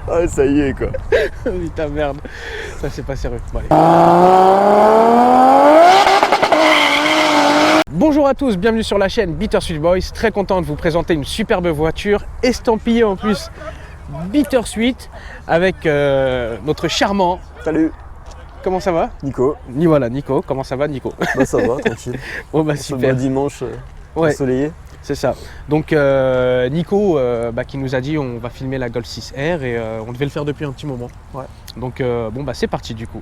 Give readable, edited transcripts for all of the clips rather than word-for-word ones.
Ah, ça y est, quoi. Putain, merde. Ça, c'est pas sérieux. Bon, allez. Bonjour à tous, bienvenue sur la chaîne Bittersweet Boys. Très content de vous présenter une superbe voiture, estampillée en plus Bittersweet, avec notre charmant. Salut. Comment ça va? Nico. Voilà, Nico. Comment ça va, Nico? Bah ça va, tranquille. Bon bah Ce super. beau dimanche Ouais. ensoleillé. C'est ça. Donc Nico qui nous a dit on va filmer la Golf 6R et on devait le faire depuis un petit moment. Ouais. Donc bon bah c'est parti du coup.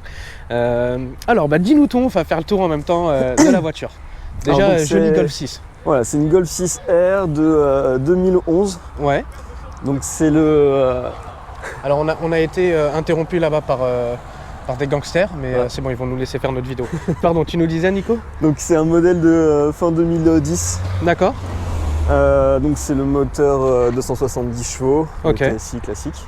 Alors bah dis-nous ton, on va faire le tour en même temps de la voiture. Déjà Alors, donc, jolie c'est- Golf 6. Voilà, c'est une Golf 6R de 2011. Ouais. Donc c'est le... Alors on a été interrompu là-bas par des gangsters, mais Ouais. c'est bon, ils vont nous laisser faire notre vidéo. Pardon, tu nous disais Nico? Donc c'est un modèle de fin 2010. D'accord. Donc c'est le moteur 270 chevaux, Ok. le TSI classique.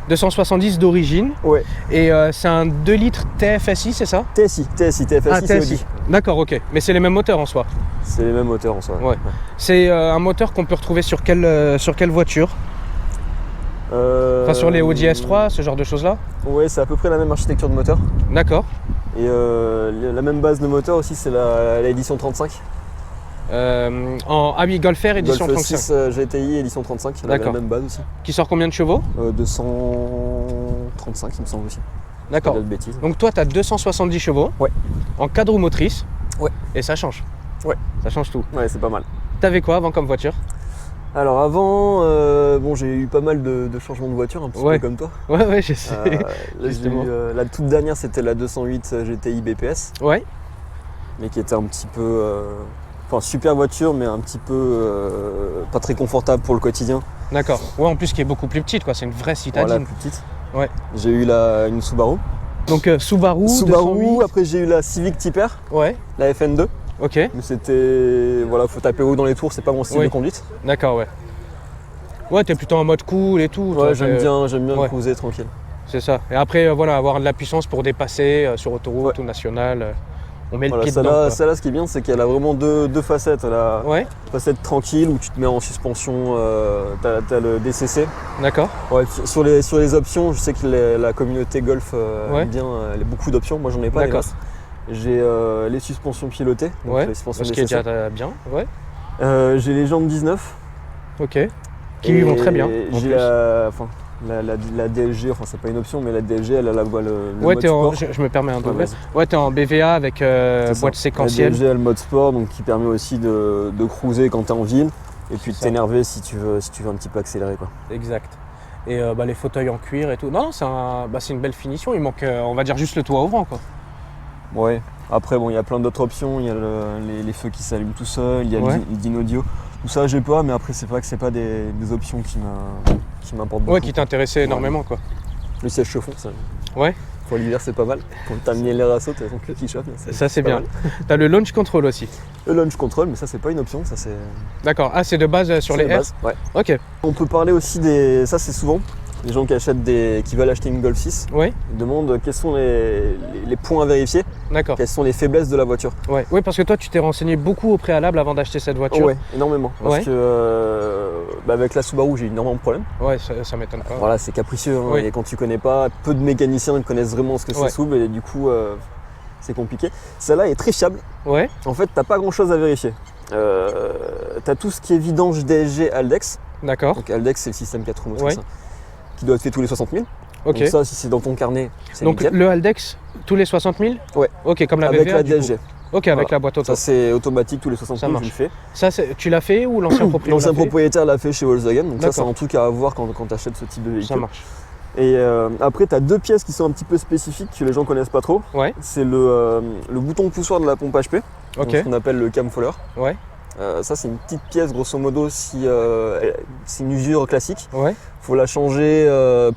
270 d'origine. Ouais. Et c'est un 2 litres TFSI, c'est ça? TFSI, c'est TSI. Audi. D'accord, ok. Mais c'est les mêmes moteurs en soi. C'est les mêmes moteurs en soi. Ouais. C'est un moteur qu'on peut retrouver sur quelle voiture? Enfin sur les Audi S3, ce genre de choses là? Ouais, c'est à peu près la même architecture de moteur. D'accord. Et la même base de moteur aussi, c'est la édition 35. Ah oui, Golf R édition Golf 35. 6 GTI édition 35, la D'accord. même base aussi. Qui sort combien de chevaux? 235 il me semble aussi. D'accord. Pas de bêtises. Donc toi tu as 270 chevaux. Ouais. En cadre motrice. Ouais. Et ça change. Ouais. Ça change tout. Ouais, c'est pas mal. T'avais quoi avant comme voiture? Alors avant, bon, j'ai eu pas mal de changements de voiture, un petit Ouais. peu comme toi. Ouais, je sais. Là, j'ai Justement. eu, la toute dernière, c'était la 208 GTI BPS, Ouais. mais qui était un petit peu... Enfin, super voiture, mais un petit peu pas très confortable pour le quotidien. D'accord. Ouais, en plus qui est beaucoup plus petite quoi, c'est une vraie Voilà, citadine. plus petite. Ouais. J'ai eu une Subaru. Donc Subaru 208. Après j'ai eu la Civic Type R, Ouais. la FN2. Ok. Mais c'était... Voilà, faut taper haut dans les tours, c'est pas mon style Oui. de conduite. D'accord, ouais. Ouais, t'es plutôt en mode cool et tout. toi, Ouais, j'aime bien ouais. cruiser tranquille. C'est ça. Et après, voilà, avoir de la puissance pour dépasser sur autoroute ou nationale. On met le Voilà, pied dedans. quoi. celle-là, ce qui est bien, c'est qu'elle a vraiment deux facettes. Elle a Ouais, une facette tranquille où tu te mets en suspension, t'as le DCC. d'accord. Ouais, sur les options, je sais que la communauté Golf Ouais. aime bien, elle a beaucoup d'options. Moi, j'en ai pas, D'accord. hélas. J'ai les suspensions pilotées, donc Ouais. les suspensions Ce qui est DCC. déjà bien. Ouais. J'ai les jantes 19. Ok. Qui lui vont très bien. en J'ai plus. la DLG, enfin c'est pas une option, mais la DLG, elle a le Ouais, mode sport. je me permets un Ouais, double. vas-y. Ouais, t'es en BVA avec C'est ça. boîte séquentielle. La DLG a le mode sport, donc qui permet aussi de cruiser quand t'es en ville, et puis de ça. t'énerver si tu veux un petit peu accélérer, quoi. Exact. Et les fauteuils en cuir et tout. Non, c'est une belle finition. Il manque, on va dire, juste le toit ouvrant, quoi. Ouais. Après, bon, il y a plein d'autres options. Il y a les feux qui s'allument tout seuls, il y a Ouais. le DIN audio. Tout ça, j'ai pas, mais après, c'est vrai que c'est pas des options qui m'importent beaucoup. Ouais, qui t'intéressait énormément, quoi. Le siège chauffant, ça. Ouais. Pour l'hiver, c'est pas mal. Pour t'amener l'air à saut, t'as ton cul qui chauffe. Ça, c'est pas bien. mal. T'as le launch control aussi. Le launch control, mais ça, c'est pas une option. Ça, c'est D'accord. Ah, c'est de base sur c'est les la R. base. Ouais. Ok. On peut parler aussi ça, c'est souvent. Les gens qui veulent acheter une Golf 6, Ouais. ils demandent quels sont les points à vérifier, D'accord. quelles sont les faiblesses de la voiture. Ouais. Oui, parce que toi, tu t'es renseigné beaucoup au préalable avant d'acheter cette voiture. Ouais, énormément. Parce Ouais. que avec la Subaru, j'ai eu énormément de problèmes. Ouais, ça m'étonne pas. Voilà, c'est capricieux. Hein, Oui. et quand tu connais pas, peu de mécaniciens connaissent vraiment ce que Ouais. c'est Sub, et du coup, c'est compliqué. Celle-là est très fiable. Ouais. En fait, t'as pas grand-chose à vérifier. T'as tout ce qui est vidange DSG Aldex. D'accord. Donc Aldex, c'est le système 4 roues motrices, Ouais. hein, qui doit être fait tous les 60 000. Ok. Donc ça, si c'est dans ton carnet, c'est Donc nickel. le Aldex, tous les 60 000? Ouais. Ok, comme la Avec BVA, la du coup. DSG. Ok, avec Voilà. la boîte auto. Ça, c'est automatique, tous les 60 Ça 000, marche. je le fais. Ça, tu l'as fait ou l'ancien propriétaire L'ancien l'a fait? propriétaire l'a fait chez Volkswagen, donc ça, c'est D'accord. un truc à avoir quand tu achètes ce type de véhicule. Ça marche. Et après, tu as deux pièces qui sont un petit peu spécifiques que les gens connaissent pas trop. Ouais. C'est le bouton poussoir de la pompe HP, donc Ok. ce qu'on appelle le cam fouler. Ouais. Ça, c'est une petite pièce, grosso modo, si c'est une usure classique. Ouais. Faut la changer,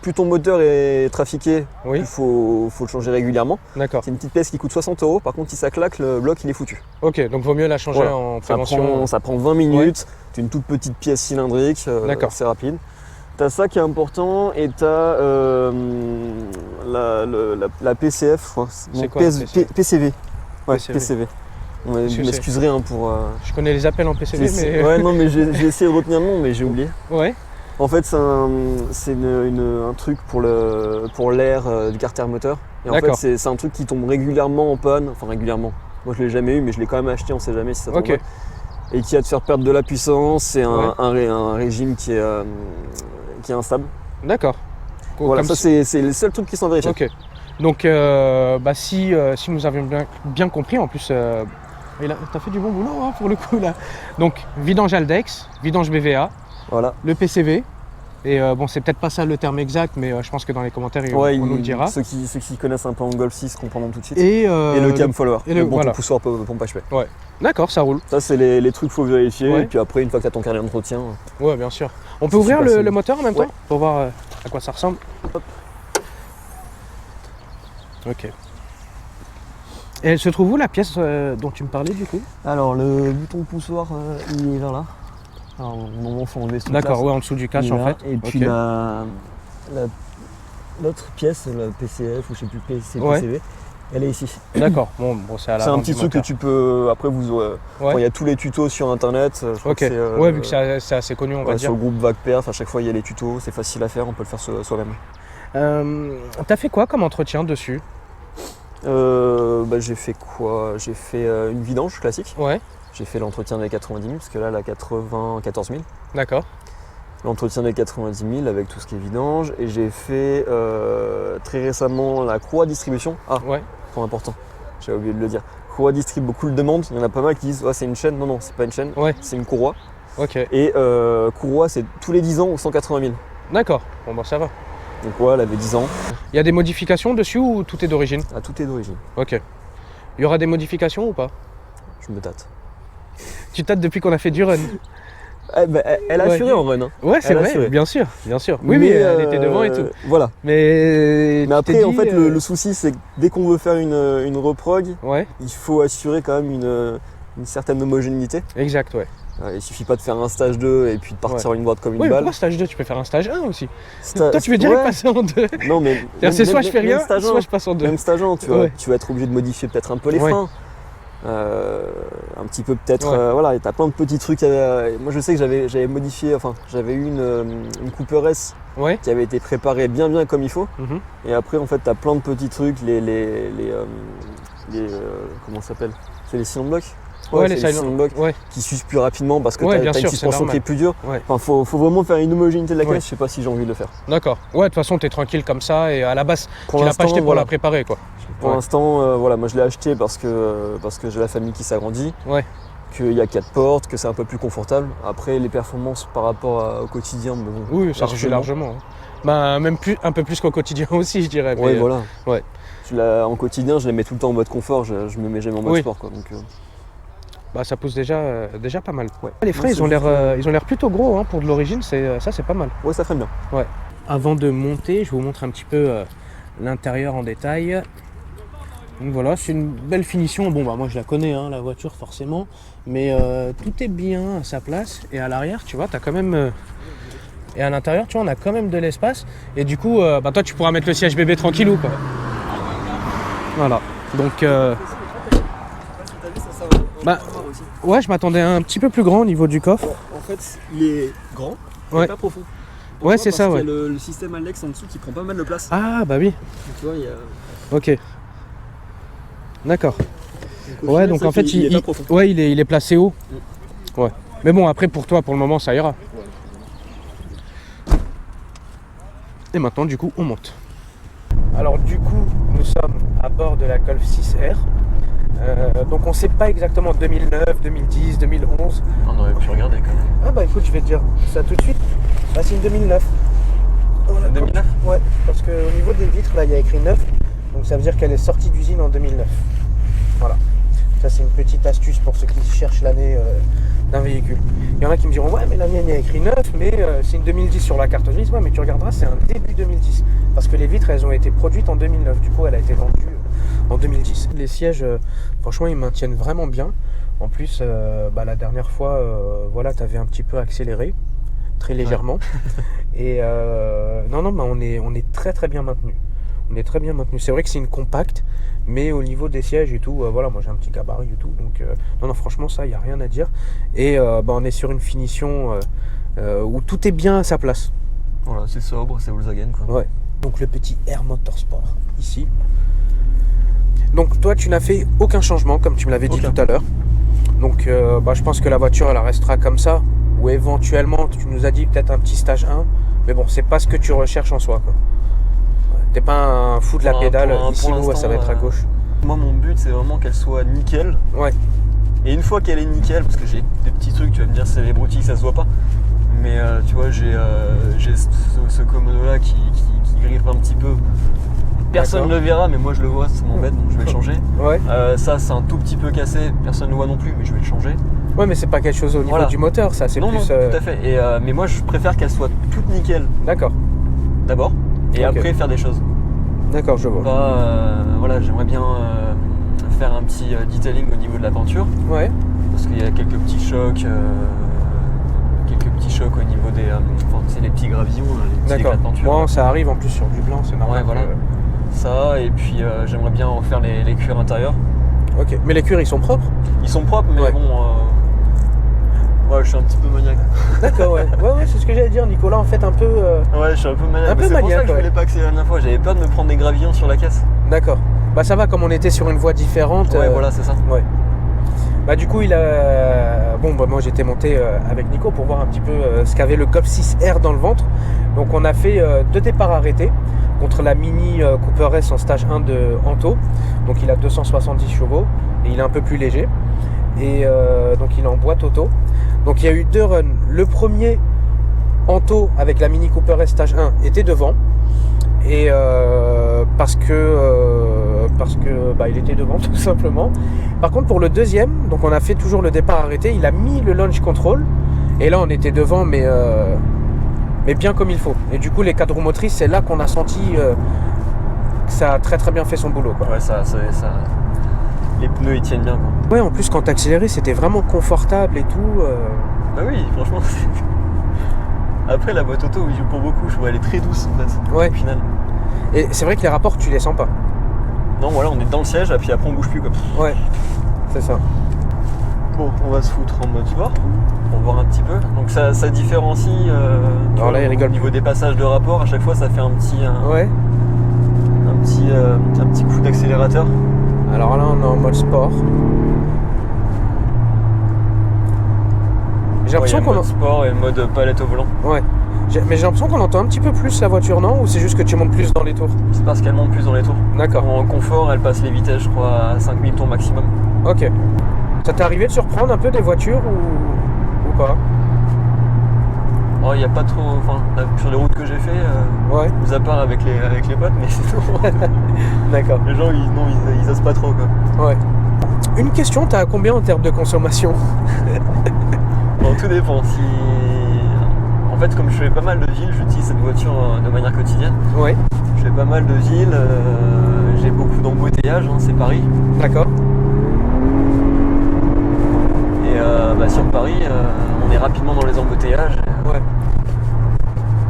plus ton moteur est trafiqué, Oui. il faut le changer régulièrement. D'accord. C'est une petite pièce qui coûte 60 €, par contre si ça claque, le bloc il est foutu. Ok, donc vaut mieux la changer Voilà. en Ça prévention. prend 20 minutes, c'est une toute petite pièce cylindrique, D'accord. c'est rapide. T'as ça qui est important et t'as la PCF, je crois. C'est Non, quoi, la PCF? PCV. Ouais, PCV. PCV. Vous Qu'est-ce que c'est m'excuserez hein, pour... Je connais les appels en PCB, mais... Ouais, non, mais j'ai essayé de retenir le nom, mais j'ai oublié. Ouais, En fait, c'est un truc pour l'air du carter moteur. Et en fait, D'accord. c'est un truc qui tombe régulièrement en panne. Enfin, régulièrement. Moi, je l'ai jamais eu, mais je l'ai quand même acheté, on sait jamais si ça tombe. ok. Et qui va te faire perdre de la puissance. C'est Ouais. un régime qui est instable. D'accord. Voilà, Comme ça, c'est les seuls trucs qui sont vérifiés. Ok. Donc, si nous avions bien compris, en plus, t'as fait du bon boulot hein, pour le coup là. Donc, vidange Aldex, vidange BVA, Voilà. le PCV. Et bon, c'est peut-être pas ça le terme exact, mais je pense que dans les commentaires, on nous le dira. Ceux qui connaissent un peu en Golf 6 comprendront tout de suite. Et le cam follower. et le le- bon voilà. poussoir pompe HP. D'accord, ça roule. Ça, c'est les trucs qu'il faut vérifier. Ouais. Et puis après, une fois que tu as ton carnet d'entretien. Ouais, bien sûr. On peut C'est ouvrir super le simple. moteur en même Ouais. temps pour voir à quoi ça ressemble. Hop. Ok. Et elle se trouve où la pièce dont tu me parlais du coup? Alors, le bouton poussoir, il est vers là. Alors, normalement, il faut enlever ce truc-là. D'accord, ouais, en dessous du cache Il est en là. fait. Et puis Ok. l'autre pièce, la PCF ou je sais plus Ouais. PCV, elle est ici. D'accord, bon, c'est à C'est l'avant un petit du truc que moteur. tu peux. Après, il Ouais. y a tous les tutos sur internet. Je crois Ok, que c'est, ouais, vu que c'est assez connu, on va ouais, dire. sur le groupe VagPerf, à chaque fois il y a les tutos, c'est facile à faire, on peut le faire soi-même. T'as fait quoi comme entretien dessus? J'ai fait quoi? J'ai fait une vidange classique. Ouais, J'ai fait l'entretien des 90 000, parce que là, elle a 94 000. d'accord. L'entretien des 90 000 avec tout ce qui est vidange. Et j'ai fait très récemment la courroie distribution. Ah, Ouais, point important, j'avais oublié de le dire. Courroie distrib, beaucoup le demandent. Il y en a pas mal qui disent c'est une chaîne. Non, non, c'est pas une chaîne, ouais, c'est une courroie. ok. Et courroie, c'est tous les 10 ans ou 180 000. D'accord, bon bah ça va. Donc ouais, elle avait 10 ans. Il y a des modifications dessus ou tout est d'origine? Ah, tout est d'origine. Ok. Il y aura des modifications ou pas? Je me tâte. Tu tâtes depuis qu'on a fait du run? Elle a Ouais. assuré en run. Hein. Ouais, c'est Elle a vrai, assuré. bien sûr, bien sûr. Oui, mais elle était devant et tout. Voilà. Mais tu Mais après, t'es en dit, fait, le souci, c'est que dès qu'on veut faire une reprog, Ouais, il faut assurer quand même une certaine homogénéité. exact, ouais. Il suffit pas de faire un stage 2 et puis de partir une boîte comme une Oui, mais balle. pourquoi stage 2? Tu peux faire un stage 1 aussi. Sta- Toi, tu veux direct ouais. passer en 2. Non, mais. C'est soit je fais rien, stage soit 1, je passe en 2. Même stage 1, tu Ouais. vas être obligé de modifier peut-être un peu les Ouais. freins. Un petit peu peut-être. Ouais. Voilà, t'as plein de petits trucs. Moi, je sais que j'avais modifié, enfin, j'avais eu une Cooper S Ouais. qui avait été préparée bien comme il faut. Mhm. Et après, en fait, t'as plein de petits trucs, comment ça s'appelle? C'est les cylindres blocs. Ouais, les c'est silent blocs Ouais, qui s'usent plus rapidement parce que Ouais, t'as bien une sûr, c'est suspension qui normal. est plus dure. Ouais. Enfin, faut vraiment faire une homogénéité de la caisse. Ouais. Je sais pas si j'ai envie de le faire. d'accord. Ouais, de toute façon, t'es tranquille comme ça et à la base, Pour tu l'as pas acheté pour voilà. la préparer, quoi. Pour Ouais. l'instant, voilà, moi je l'ai acheté parce que j'ai la famille qui s'agrandit, Ouais. qu'il y a 4 portes, que c'est un peu plus confortable. Après, les performances par rapport au quotidien, mais bon, Oui, ça suffit largement. Hein. Bah, même plus, un peu plus qu'au quotidien aussi, je dirais. Ouais, mais, voilà. ouais. En quotidien, je les mets tout le temps en mode confort, je me mets jamais en mode Oui. sport. Quoi, donc, Bah, ça pousse déjà pas mal. ouais. Les freins, Non, ils ont c'est l'air juste, plutôt gros hein, pour de l'origine, c'est pas mal. Ouais, ça freine bien. Avant de monter, je vous montre un petit peu l'intérieur en détail. Donc voilà, c'est une belle finition. Bon, bah moi je la connais, hein, la voiture forcément, mais tout est bien à sa place. Et à l'arrière, tu vois, t'as quand même. Et à l'intérieur, tu vois, on a quand même de l'espace. Et du coup, bah toi, tu pourras mettre le siège bébé tranquillou, quoi. Voilà. Donc, bah, ouais, je m'attendais à un petit peu plus grand au niveau du coffre. En fait, il est grand, Ouais. pas profond. Ouais, c'est ça, ouais. Il y a le système Alex en dessous qui prend pas mal de place. Ah, bah oui. Donc, tu vois, il y a... Ok. D'accord. au Ouais, final, donc ça en fait, il est pas profond. ouais, il est placé haut. Ouais. Mais bon, après, pour toi, pour le moment, ça ira. Et maintenant, du coup, on monte. Alors, du coup, nous sommes à bord de la Golf 6R. Donc, on sait pas exactement 2009, 2010, 2011. On aurait pu regarder quand même. Ah, bah écoute, je vais te dire ça tout de suite. Bah, c'est une 2009. Voilà, 2009 Ouais, parce qu'au niveau des vitres, là, il y a écrit 9. Donc, ça veut dire qu'elle est sortie d'usine en 2009. Voilà. Ça, c'est une petite astuce pour ceux qui cherchent l'année d'un véhicule. Il y en a qui me diront, ouais, mais la mienne, il y a écrit 9, mais c'est une 2010 sur la carte grise. Ouais, mais tu regarderas, c'est un début 2010. Parce que les vitres, elles ont été produites en 2009. Du coup, elle a été vendue en 2010. Les sièges, franchement, ils maintiennent vraiment bien. En plus, la dernière fois, voilà, tu avais un petit peu accéléré, très légèrement. Et non, on est très très bien maintenu. On est très bien maintenu. C'est vrai que c'est une compacte, Mais au niveau des sièges et tout, voilà, moi j'ai un petit gabarit et tout. Donc, non, franchement, ça, il n'y a rien à dire. Et on est sur une finition où tout est bien à sa place. Voilà, c'est sobre, c'est Volkswagen quoi. Ouais. Donc le petit Air Motorsport ici. Donc toi tu n'as fait aucun changement comme tu me l'avais dit tout à l'heure. Donc je pense que la voiture elle restera comme ça. Ou éventuellement tu nous as dit peut-être un petit stage 1. Mais bon c'est pas ce que tu recherches en soi quoi. T'es pas un fou de la pédale. Ici nous ça va être à gauche. Moi mon but c'est vraiment qu'elle soit nickel. Ouais. Et une fois qu'elle est nickel, parce que j'ai des petits trucs, tu vas me dire c'est les broutilles ça se voit pas. Mais tu vois j'ai ce Komodo là qui griffe un petit peu. Personne ne le verra, mais moi je le vois, ça m'embête, donc je vais le changer. Ouais. Ça c'est un tout petit peu cassé, personne ne le voit non plus, mais je vais le changer. Ouais, mais c'est pas quelque chose au niveau du moteur, ça, c'est non, plus. Non, tout à fait. Mais moi je préfère qu'elle soit toute nickel. D'accord. D'abord, et après faire des choses. D'accord, je vois. Voilà, j'aimerais bien faire un petit detailing au niveau de la peinture. Ouais. Parce qu'il y a quelques petits chocs. Au niveau des c'est les petits gravillons, les petits éclats de peinture. Bon, ça arrive en plus sur du blanc, c'est normal. Ouais, voilà. Ça, et puis j'aimerais bien refaire les cuirs intérieurs. Ok, mais les cuirs ils sont propres? Ils sont propres, mais bon, ouais, je suis un petit peu maniaque. D'accord, ouais, c'est ce que j'allais dire, Nicolas, en fait, un peu. Ouais, je suis un peu maniaque. Un peu c'est maniaque, pour ça que je voulais pas accélérer la dernière fois, j'avais peur de me prendre des gravillons sur la caisse. D'accord. Bah, ça va, comme on était sur une voie différente. Ouais, voilà, c'est ça. Ouais. Bah du coup moi j'étais monté avec Nico pour voir un petit peu ce qu'avait le Golf 6R dans le ventre. Donc on a fait 2 départs arrêtés contre la Mini Cooper S en stage 1 de Anto. Donc il a 270 chevaux et il est un peu plus léger. Et donc il est en boîte auto. Donc il y a eu 2 runs. Le premier Anto avec la Mini Cooper S stage 1 était devant. Et parce que il était devant tout simplement. Par contre pour le deuxième, donc on a fait toujours le départ arrêté, il a mis le launch control et là on était devant mais bien comme il faut. Et du coup les 4 roues motrices, c'est là qu'on a senti que ça a très très bien fait son boulot quoi. Ouais, ça les pneus ils tiennent bien quoi. Ouais, en plus quand t'accélérais c'était vraiment confortable et tout. Bah oui, franchement Après la boîte auto, il joue pour beaucoup, je vois elle est très douce en fait, ouais. Au final. Et c'est vrai que les rapports tu les sens pas. Non, voilà, on est dans le siège et puis après on bouge plus quoi. Ouais, c'est ça. Bon, on va se foutre en mode sport pour voir un petit peu. Donc ça différencie Alors là, il rigole au niveau des passages de rapport, à chaque fois ça fait un petit coup d'accélérateur. Alors là on est en mode sport. J'ai l'impression qu'on mode sport et mode palette au volant. Ouais. Mais j'ai l'impression qu'on entend un petit peu plus la voiture, non? Ou c'est juste que tu montes plus dans les tours? C'est parce qu'elle monte plus dans les tours. D'accord. En confort, elle passe les vitesses, je crois, à 5000 tours maximum. Ok. Ça t'est arrivé de surprendre un peu des voitures ou pas? Oh, il n'y a pas trop. Enfin, sur les routes que j'ai fait, ouais. Mis à part avec les potes, mais c'est tout. D'accord. Les gens, ils osent pas trop quoi. Ouais. Une question, t'as combien en termes de consommation? Bon, tout dépend. En fait, comme je fais pas mal de villes, j'utilise cette voiture de manière quotidienne. Ouais. Je fais pas mal de villes, j'ai beaucoup d'embouteillages, c'est Paris. D'accord. Et sur Paris, on est rapidement dans les embouteillages. Ouais.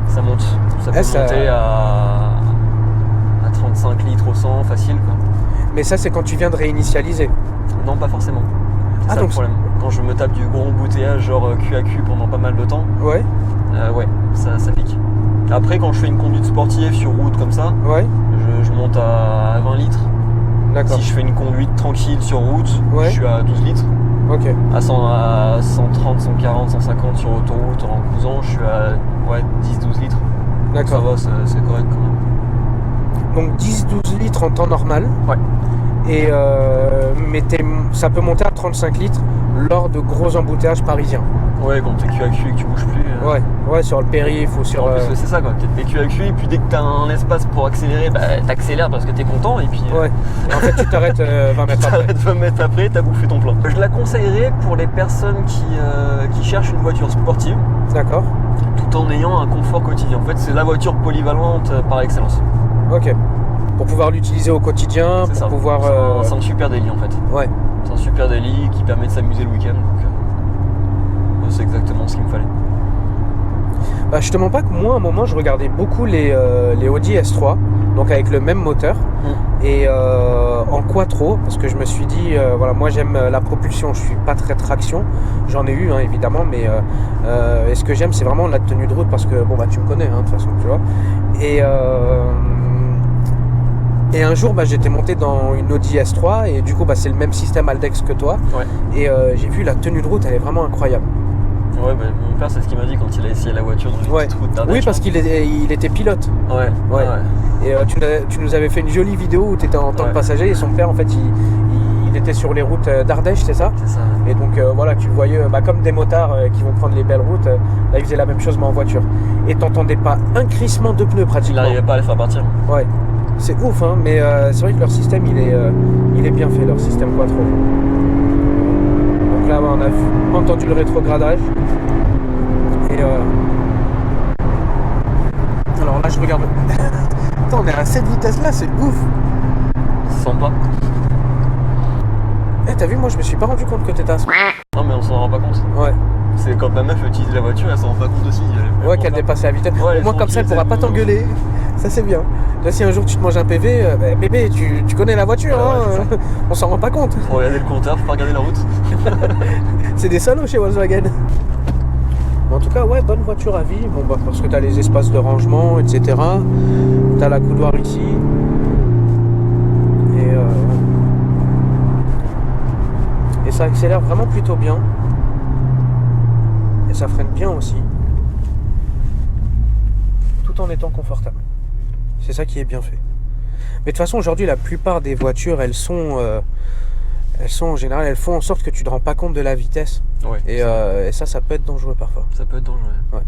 Ça monte. Ça peut monter à 35 litres au 100, facile quoi. Mais ça, c'est quand tu viens de réinitialiser? Non, pas forcément. C'est ça donc le problème. Quand je me tape du gros embouteillage genre cul à cul pendant pas mal de temps, ouais, ça pique. Après, quand je fais une conduite sportive sur route comme ça, ouais, je monte à 20 litres. D'accord. Si je fais une conduite tranquille sur route, ouais, je suis à 12 litres. Ok. À 130, 140, 150 sur autoroute en cousant, je suis à 10-12 litres. D'accord. Ça va, c'est correct quand même. Donc 10-12 litres en temps normal. Ouais. Et mais ça peut monter à 35 litres lors de gros embouteillages parisiens. Ouais, quand t'es cul à cul et que tu bouges plus. Ouais, sur le périph' ou sur. En plus, c'est ça quoi, t'es cul à cul et puis dès que t'as un espace pour accélérer, t'accélères parce que t'es content et puis. Ouais. En fait, tu t'arrêtes 20 mètres après. 20 mètres après, t'as bouffé ton plein. Je la conseillerais pour les personnes qui cherchent une voiture sportive. D'accord. Tout en ayant un confort quotidien. En fait, c'est la voiture polyvalente par excellence. Ok. Pour pouvoir l'utiliser au quotidien, c'est pour ça. pouvoir. C'est un super délit en fait. Ouais. C'est un super délit qui permet de s'amuser le week-end. Donc, c'est exactement ce qu'il me fallait. Bah, je te mens pas que moi, à un moment, je regardais beaucoup les Audi S3, donc avec le même moteur. Et en quattro, parce que je me suis dit, voilà, moi j'aime la propulsion, je suis pas très traction, j'en ai eu hein, évidemment, mais et ce que j'aime c'est vraiment la tenue de route, parce que bon bah tu me connais hein, de toute façon, tu vois. Et un jour j'étais monté dans une Audi S3 et du coup c'est le même système Haldex que toi. Ouais. Et j'ai vu la tenue de route, elle est vraiment incroyable. Ouais, bah, mon père, c'est ce qu'il m'a dit quand il a essayé la voiture dans une petite route d'Ardèche. Oui, parce qu'il était pilote. Ouais. Et tu nous avais fait une jolie vidéo où tu étais en tant que passager et son père, en fait, il était sur les routes d'Ardèche, c'est ça? C'est ça. Et donc, voilà, tu le voyais comme des motards qui vont prendre les belles routes. Là, ils faisaient la même chose, mais en voiture. Et t'entendais pas un crissement de pneus pratiquement. Il n'arrivait pas à les faire partir. Ouais. C'est ouf, hein, mais c'est vrai que leur système, il est bien fait, leur système quattro. Donc là, on a entendu le rétrogradage. Et alors là, je regarde. Attends, on est à cette vitesse-là, c'est ouf. Ça sent pas. T'as vu, moi, je me suis pas rendu compte que t'étais à ce... Non, mais on s'en rend pas compte. Ouais. C'est quand ma meuf utilise la voiture, elle s'en rend pas compte aussi. Ouais, qu'elle dépassait la vitesse. Ouais, au moins, comme ça, elle pourra pas t'engueuler. Ça, c'est bien. Là, si un jour tu te manges un PV, bébé, tu connais la voiture, hein. On s'en rend pas compte. Faut regarder le compteur, faut pas regarder la route. C'est des salauds chez Volkswagen. En tout cas, ouais, bonne voiture à vie. Bon, parce que t'as les espaces de rangement, etc. T'as la couloir ici. Et ça accélère vraiment plutôt bien. Et ça freine bien aussi. Tout en étant confortable. C'est ça qui est bien fait. Mais de toute façon, aujourd'hui, la plupart des voitures, elles sont en général, elles font en sorte que tu ne te rends pas compte de la vitesse. Ouais, et ça peut être dangereux parfois. Ça peut être dangereux. Ouais.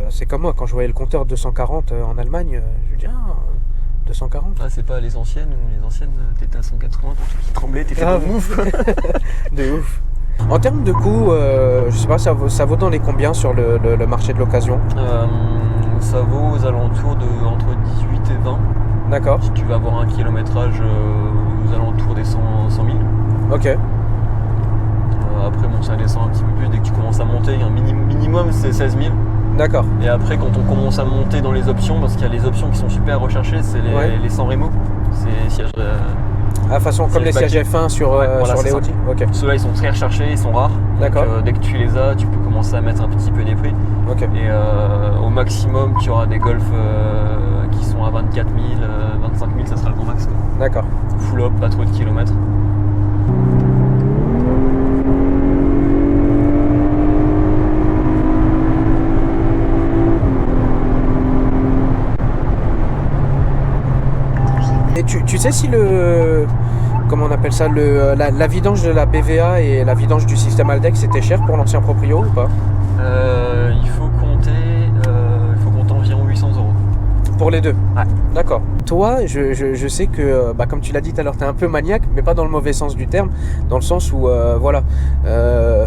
C'est comme moi, quand je voyais le compteur 240 en Allemagne, je me dis, 240. Ah, c'est pas les anciennes, ou les anciennes, t'étais à 180, ton truc qui tremblait, t'étais Ah, dans le ouf. De ouf. En termes de coût, je sais pas, ça vaut dans les combien sur le marché de l'occasion? Ça vaut aux alentours de entre 18 et 20. D'accord. Si tu veux avoir un kilométrage aux alentours des 100 000. Ok. Après, bon, ça descend un petit peu plus dès que tu commences à monter. Un minimum, c'est 16 000. D'accord. Et après, quand on commence à monter dans les options, parce qu'il y a les options qui sont super recherchées, c'est les San Remo. C'est siège. Façon comme les sièges F1 sur les Audi. Ok. Ceux-là, ils sont très recherchés, ils sont rares. D'accord. Donc, dès que tu les as, tu peux commencer à mettre un petit peu des prix. Ok. Et au maximum, tu auras des Golf qui sont à 24 000, 25 000, ça sera le grand max. D'accord. Full up, pas trop de kilomètres. Et tu sais si comment on appelle ça, la vidange de la BVA et la vidange du système Haldex c'était cher pour l'ancien proprio ou pas? Il faut compter environ 800 €. Pour les deux? Ouais. D'accord. Toi, je sais que, comme tu l'as dit tout à l'heure, t'es un peu maniaque, mais pas dans le mauvais sens du terme, dans le sens où,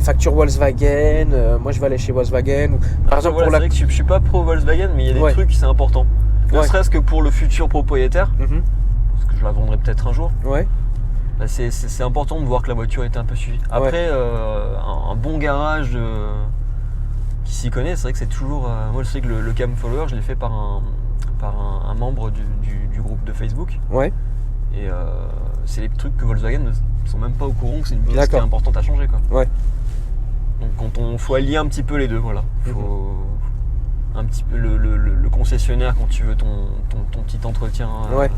facture Volkswagen, moi je vais aller chez Volkswagen. Par exemple, c'est vrai que je suis pas pro Volkswagen, mais il y a des trucs, c'est important. Ne serait-ce que pour le futur propriétaire, parce que je la vendrai peut-être un jour. Ouais. Bah, c'est important de voir que la voiture est un peu suivie. Après, un bon garage qui s'y connaît, c'est vrai que c'est toujours... moi, je sais que le Cam Follower, je l'ai fait par un membre du groupe de Facebook. Ouais. Et c'est les trucs que Volkswagen ne sont même pas au courant que c'est une pièce qui est importante à changer, quoi. Ouais. Donc faut allier un petit peu les deux, voilà. Faut un petit peu le concessionnaire quand tu veux ton petit entretien. Ouais.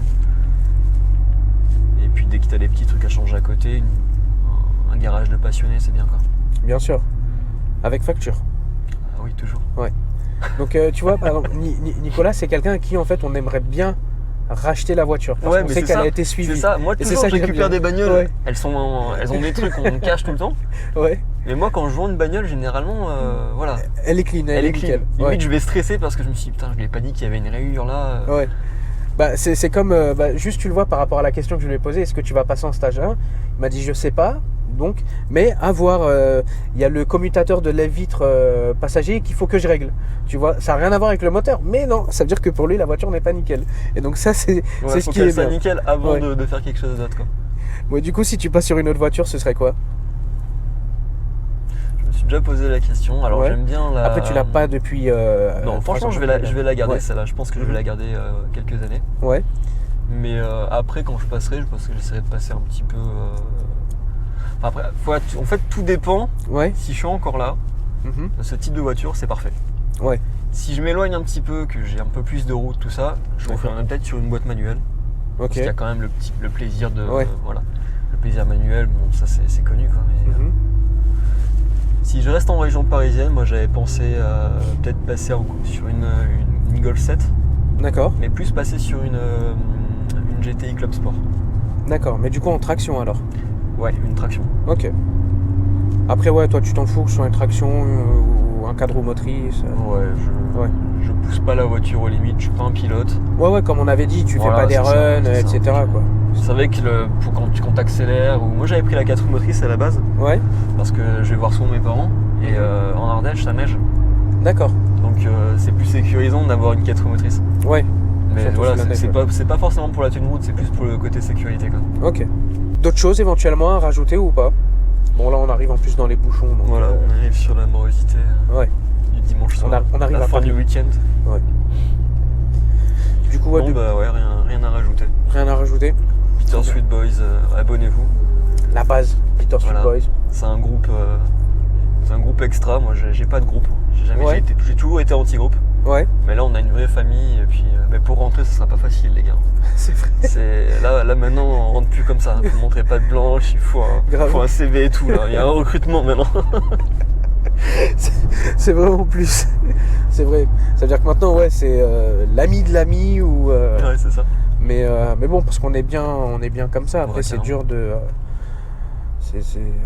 Et puis dès que tu as des petits trucs à changer à côté, un garage de passionné, c'est bien, quoi. Bien sûr. Avec facture. Ah oui, toujours. Ouais. Donc tu vois, par exemple, Nicolas, c'est quelqu'un à qui en fait on aimerait bien racheter la voiture. Parce qu'on sait qu'elle a été suivie. C'est ça. Moi, toujours, je récupère des bagnoles. Ouais. Elles ont des trucs qu'on cache tout le temps. Ouais. Mais moi, quand je vends une bagnole, généralement, voilà. Elle est clean, elle est nickel. Limite, je vais stresser parce que je me suis dit, putain, je l'ai pas dit qu'il y avait une rayure là. Ouais. C'est comme, juste tu le vois par rapport à la question que je lui ai posée, est-ce que tu vas passer en stage 1? Il m'a dit, je sais pas. Donc, mais à voir, il y a le commutateur de lève-vitre passager qu'il faut que je règle. Tu vois, ça n'a rien à voir avec le moteur, mais non, ça veut dire que pour lui la voiture n'est pas nickel. Et donc ça c'est ce qui est bien. Nickel avant de faire quelque chose d'autre, quoi. Ouais, du coup, si tu passes sur une autre voiture, ce serait quoi? Je me suis déjà posé la question. Alors j'aime bien la. Après, tu l'as pas depuis. Non, franchement, je vais la garder celle-là. Je pense que je vais la garder quelques années. Ouais. Mais après, quand je passerai, je pense que j'essaierai de passer un petit peu. Après, en fait, tout dépend. Ouais. Si je suis encore là, ce type de voiture, c'est parfait. Ouais. Si je m'éloigne un petit peu, que j'ai un peu plus de route, tout ça, je referai peut-être sur une boîte manuelle. Parce qu'il y a quand même le plaisir de. Voilà. Le plaisir manuel, bon, ça c'est connu quoi. Mais, si je reste en région parisienne, moi j'avais pensé peut-être passer sur une Golf 7. D'accord. Mais plus passer sur une GTI Club Sport. D'accord, mais du coup en traction alors? Ouais, une traction. Ok. Après ouais, toi tu t'en fous que ce soit une traction ou un cadre motrice? Je pousse pas la voiture aux limites, je suis pas un pilote. Ouais, comme on avait dit, tu fais pas des runs, etc. quoi. C'est vrai que quand t'accélères, moi j'avais pris la 4 roues motrices à la base. Ouais. Parce que je vais voir souvent mes parents et en Ardèche ça neige. D'accord. Donc c'est plus sécurisant d'avoir une 4 roues motrices. Ouais. Mais surtout voilà, c'est pas forcément pour la tenue de route, c'est plus pour le côté sécurité quoi. Ok. D'autres choses éventuellement à rajouter ou pas? Bon là on arrive en plus dans les bouchons. Donc, voilà, on arrive sur la morosité du dimanche soir. On arrive à la fin du week-end. Ouais. Du coup rien à rajouter. Rien à rajouter. Bittersweet Boys, abonnez-vous. La base, Bittersweet Boys. C'est un groupe extra. Moi j'ai pas de groupe. J'ai toujours été anti-groupe. Ouais. Mais là on a une vraie famille et puis pour rentrer ça sera pas facile les gars. C'est vrai. Là maintenant on rentre plus comme ça. Faut montrer patte blanche, il faut un CV et tout là. Il y a un recrutement maintenant. C'est vraiment plus. C'est vrai. Ça veut dire que maintenant c'est l'ami de l'ami ou. Ouais c'est ça. Mais bon parce qu'on est bien comme ça. Après c'est dur de.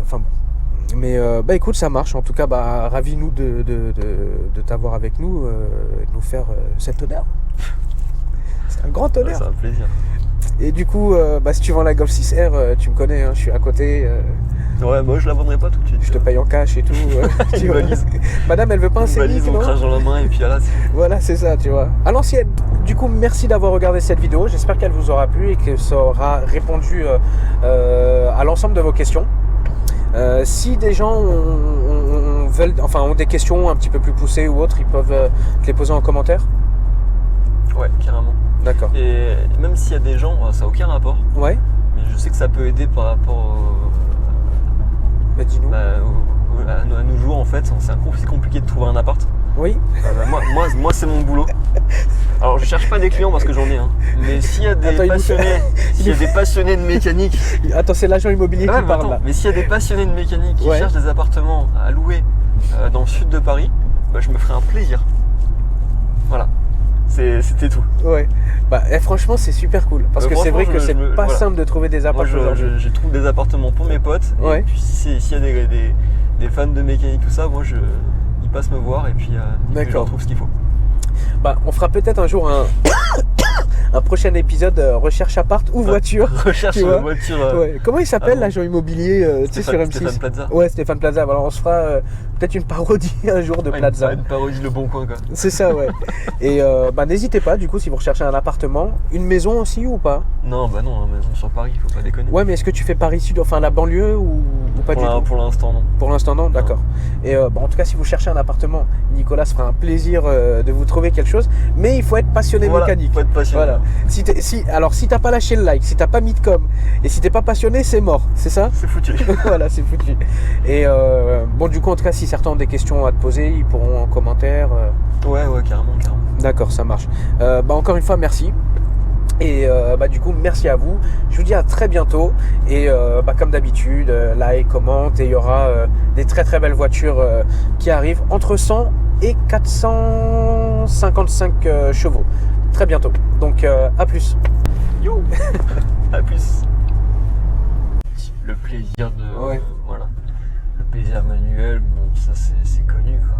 Enfin bon. Mais écoute, ça marche. En tout cas, ravi nous de t'avoir avec nous et de nous faire cet honneur. C'est un grand honneur. Ouais, c'est un plaisir. Et du coup, si tu vends la Golf 6R, tu me connais, hein, je suis à côté. Ouais, moi je la vendrai pas tout de suite. Je te paye en cash et tout. Une valise. Madame, elle veut pas un Scénic, valise, on crache dans la main et puis là. Voilà, c'est ça, tu vois. À l'ancienne. Du coup, merci d'avoir regardé cette vidéo. J'espère qu'elle vous aura plu et que ça aura répondu à l'ensemble de vos questions. Si des gens ont des questions un petit peu plus poussées ou autres, ils peuvent te les poser en commentaire. Ouais, carrément. D'accord. Et même s'il y a des gens, ça n'a aucun rapport. Ouais. Mais je sais que ça peut aider par rapport dis-nous. À nos jours en fait, c'est aussi compliqué de trouver un appart. Oui. Moi c'est mon boulot. Alors je cherche pas des clients parce que j'en ai un. Mais s'il y a des passionnés de mécanique. Attends, c'est l'agent immobilier qui parle là. Mais s'il y a des passionnés de mécanique qui cherchent des appartements à louer dans le sud de Paris, je me ferai un plaisir. Voilà. C'était tout. Ouais. Franchement, c'est super cool. Parce que c'est vrai que c'est pas simple de trouver des appartements. Moi, je trouve des appartements pour mes potes. Ouais. Et puis s'il y a des fans de mécanique, tout ça, ils passent me voir et puis je leur trouve ce qu'il faut. On fera peut-être un jour un prochain épisode recherche appart ou voiture. Recherche voiture. Comment il s'appelle l'agent immobilier sur M6? Stéphane Plaza. Ouais, Stéphane Plaza. Alors on se fera peut-être une parodie un jour de Plaza. Une parodie Le Bon Coin quoi. C'est ça, ouais. Et n'hésitez pas du coup si vous recherchez un appartement, une maison aussi ou pas? Non, non, une maison sur Paris, faut pas déconner. Ouais, mais est-ce que tu fais Paris Sud, enfin la banlieue ou pas du tout? Pour l'instant non. Pour l'instant non, d'accord. Et en tout cas si vous cherchez un appartement, Nicolas se fera un plaisir de vous trouver quelque chose. Mais il faut être passionné mécanique. Il faut être passionné. Voilà. Si t'as pas lâché le like, si t'as pas mis de com, et si t'es pas passionné, c'est mort, c'est ça? C'est foutu. Voilà, c'est foutu. Et du coup, en tout cas, si certains ont des questions à te poser, ils pourront en commentaire. Ouais, carrément. D'accord, ça marche. Encore une fois, merci. Et du coup, merci à vous. Je vous dis à très bientôt. Et comme d'habitude, like, commente. Et il y aura des très très belles voitures qui arrivent entre 100 et 455 chevaux. Très bientôt. Donc à plus. Yo. À plus. Le plaisir de... Ouais. Voilà. Le plaisir manuel, bon, ça c'est connu quoi.